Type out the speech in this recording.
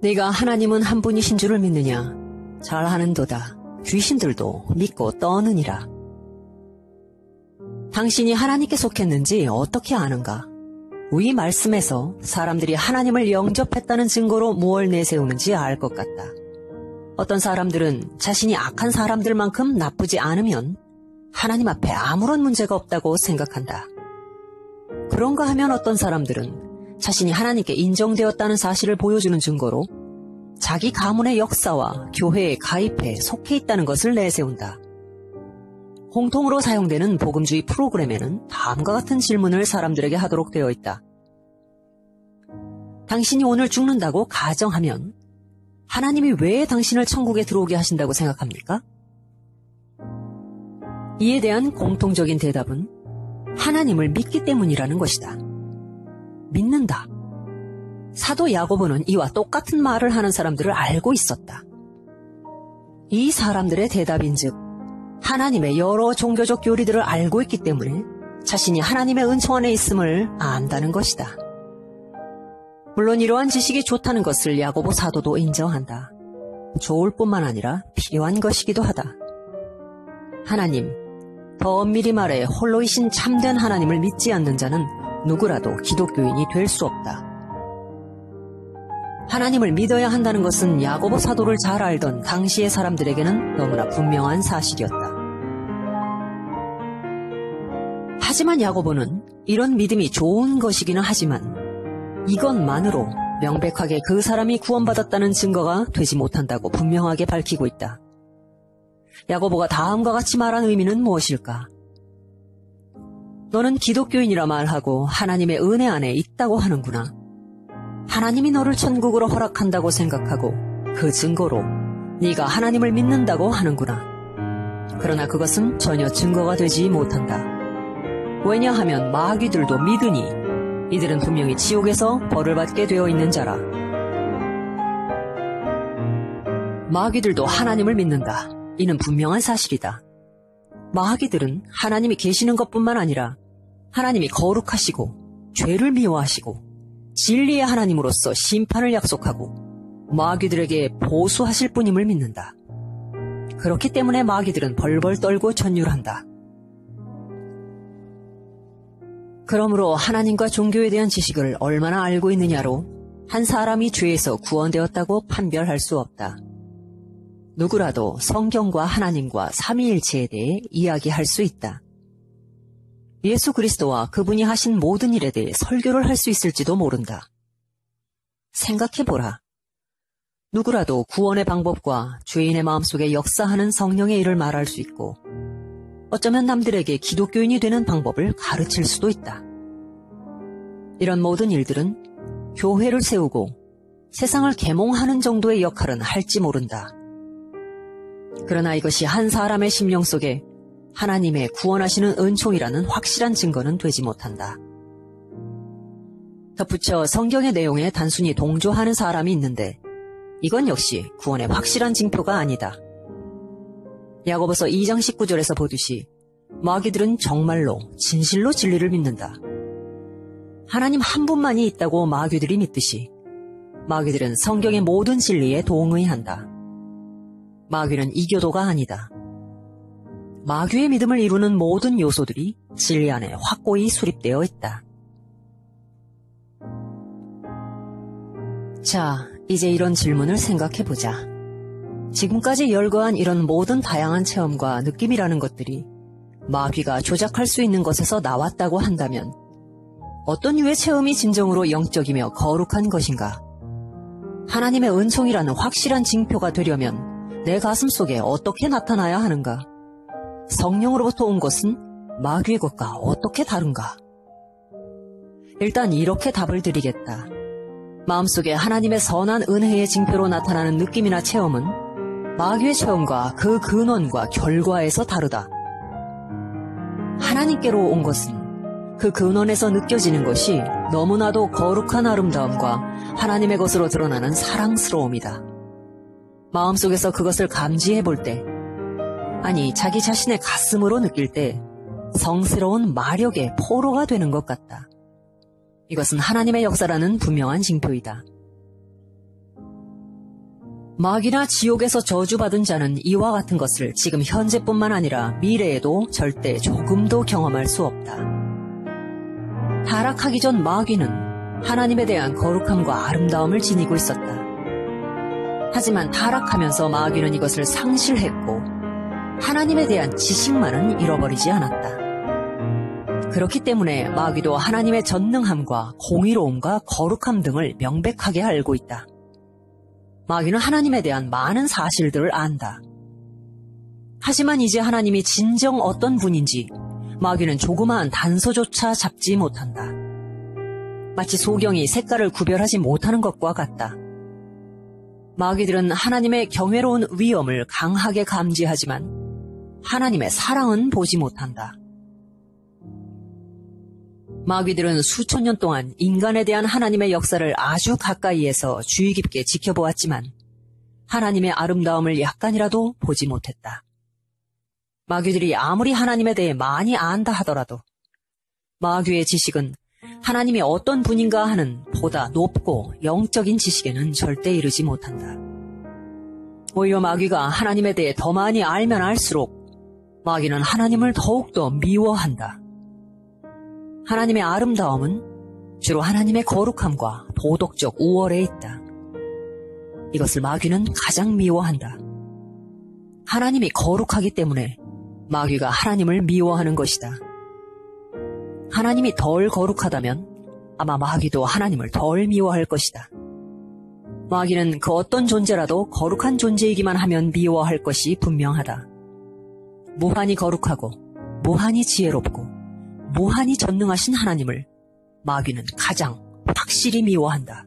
네가 하나님은 한 분이신 줄을 믿느냐? 잘하는도다. 귀신들도 믿고 떠느니라. 당신이 하나님께 속했는지 어떻게 아는가? 위 말씀에서 사람들이 하나님을 영접했다는 증거로 무엇을 내세우는지 알 것 같다. 어떤 사람들은 자신이 악한 사람들만큼 나쁘지 않으면 하나님 앞에 아무런 문제가 없다고 생각한다. 그런가 하면 어떤 사람들은 자신이 하나님께 인정되었다는 사실을 보여주는 증거로 자기 가문의 역사와 교회에 가입해 속해 있다는 것을 내세운다. 공통으로 사용되는 복음주의 프로그램에는 다음과 같은 질문을 사람들에게 하도록 되어 있다. 당신이 오늘 죽는다고 가정하면 하나님이 왜 당신을 천국에 들어오게 하신다고 생각합니까? 이에 대한 공통적인 대답은 하나님을 믿기 때문이라는 것이다. 믿는다. 사도 야고보는 이와 똑같은 말을 하는 사람들을 알고 있었다. 이 사람들의 대답인즉 하나님의 여러 종교적 교리들을 알고 있기 때문에 자신이 하나님의 은총 안에 있음을 안다는 것이다. 물론 이러한 지식이 좋다는 것을 야고보 사도도 인정한다. 좋을 뿐만 아니라 필요한 것이기도 하다. 하나님, 더 엄밀히 말해 홀로이신 참된 하나님을 믿지 않는 자는 누구라도 기독교인이 될 수 없다. 하나님을 믿어야 한다는 것은 야고보 사도를 잘 알던 당시의 사람들에게는 너무나 분명한 사실이었다. 하지만 야고보는 이런 믿음이 좋은 것이기는 하지만 이것만으로 명백하게 그 사람이 구원받았다는 증거가 되지 못한다고 분명하게 밝히고 있다. 야고보가 다음과 같이 말한 의미는 무엇일까? 너는 기독교인이라 말하고 하나님의 은혜 안에 있다고 하는구나. 하나님이 너를 천국으로 허락한다고 생각하고 그 증거로 네가 하나님을 믿는다고 하는구나. 그러나 그것은 전혀 증거가 되지 못한다. 왜냐하면 마귀들도 믿으니 이들은 분명히 지옥에서 벌을 받게 되어 있는 자라. 마귀들도 하나님을 믿는다. 이는 분명한 사실이다. 마귀들은 하나님이 계시는 것뿐만 아니라 하나님이 거룩하시고 죄를 미워하시고 진리의 하나님으로서 심판을 약속하고 마귀들에게 보수하실 분임을 믿는다. 그렇기 때문에 마귀들은 벌벌 떨고 전율한다. 그러므로 하나님과 종교에 대한 지식을 얼마나 알고 있느냐로 한 사람이 죄에서 구원되었다고 판별할 수 없다. 누구라도 성경과 하나님과 삼위일체에 대해 이야기할 수 있다. 예수 그리스도와 그분이 하신 모든 일에 대해 설교를 할 수 있을지도 모른다. 생각해보라. 누구라도 구원의 방법과 죄인의 마음속에 역사하는 성령의 일을 말할 수 있고 어쩌면 남들에게 기독교인이 되는 방법을 가르칠 수도 있다. 이런 모든 일들은 교회를 세우고 세상을 계몽하는 정도의 역할은 할지 모른다. 그러나 이것이 한 사람의 심령 속에 하나님의 구원하시는 은총이라는 확실한 증거는 되지 못한다. 덧붙여 성경의 내용에 단순히 동조하는 사람이 있는데 이건 역시 구원의 확실한 징표가 아니다. 야고보서 2장 19절에서 보듯이 마귀들은 정말로 진실로 진리를 믿는다. 하나님 한 분만이 있다고 마귀들이 믿듯이 마귀들은 성경의 모든 진리에 동의한다. 마귀는 이교도가 아니다. 마귀의 믿음을 이루는 모든 요소들이 진리 안에 확고히 수립되어 있다. 자, 이제 이런 질문을 생각해보자. 지금까지 열거한 이런 모든 다양한 체험과 느낌이라는 것들이 마귀가 조작할 수 있는 것에서 나왔다고 한다면 어떤 유의 체험이 진정으로 영적이며 거룩한 것인가? 하나님의 은총이라는 확실한 징표가 되려면 내 가슴 속에 어떻게 나타나야 하는가? 성령으로부터 온 것은 마귀의 것과 어떻게 다른가? 일단 이렇게 답을 드리겠다. 마음속에 하나님의 선한 은혜의 징표로 나타나는 느낌이나 체험은 마귀의 체험과 그 근원과 결과에서 다르다. 하나님께로 온 것은 그 근원에서 느껴지는 것이 너무나도 거룩한 아름다움과 하나님의 것으로 드러나는 사랑스러움이다. 마음속에서 그것을 감지해 볼 때, 아니 자기 자신의 가슴으로 느낄 때 성스러운 마력의 포로가 되는 것 같다. 이것은 하나님의 역사라는 분명한 징표이다. 마귀나 지옥에서 저주받은 자는 이와 같은 것을 지금 현재뿐만 아니라 미래에도 절대 조금도 경험할 수 없다. 타락하기 전 마귀는 하나님에 대한 거룩함과 아름다움을 지니고 있었다. 하지만 타락하면서 마귀는 이것을 상실했고 하나님에 대한 지식만은 잃어버리지 않았다. 그렇기 때문에 마귀도 하나님의 전능함과 공의로움과 거룩함 등을 명백하게 알고 있다. 마귀는 하나님에 대한 많은 사실들을 안다. 하지만 이제 하나님이 진정 어떤 분인지 마귀는 조그마한 단서조차 잡지 못한다. 마치 소경이 색깔을 구별하지 못하는 것과 같다. 마귀들은 하나님의 경외로운 위엄을 강하게 감지하지만 하나님의 사랑은 보지 못한다. 마귀들은 수천 년 동안 인간에 대한 하나님의 역사를 아주 가까이에서 주의 깊게 지켜보았지만 하나님의 아름다움을 약간이라도 보지 못했다. 마귀들이 아무리 하나님에 대해 많이 안다 하더라도 마귀의 지식은 하나님이 어떤 분인가 하는 보다 높고 영적인 지식에는 절대 이르지 못한다. 오히려 마귀가 하나님에 대해 더 많이 알면 알수록 마귀는 하나님을 더욱더 미워한다. 하나님의 아름다움은 주로 하나님의 거룩함과 도덕적 우월에 있다. 이것을 마귀는 가장 미워한다. 하나님이 거룩하기 때문에 마귀가 하나님을 미워하는 것이다. 하나님이 덜 거룩하다면 아마 마귀도 하나님을 덜 미워할 것이다. 마귀는 그 어떤 존재라도 거룩한 존재이기만 하면 미워할 것이 분명하다. 무한히 거룩하고 무한히 지혜롭고 무한히 전능하신 하나님을 마귀는 가장 확실히 미워한다.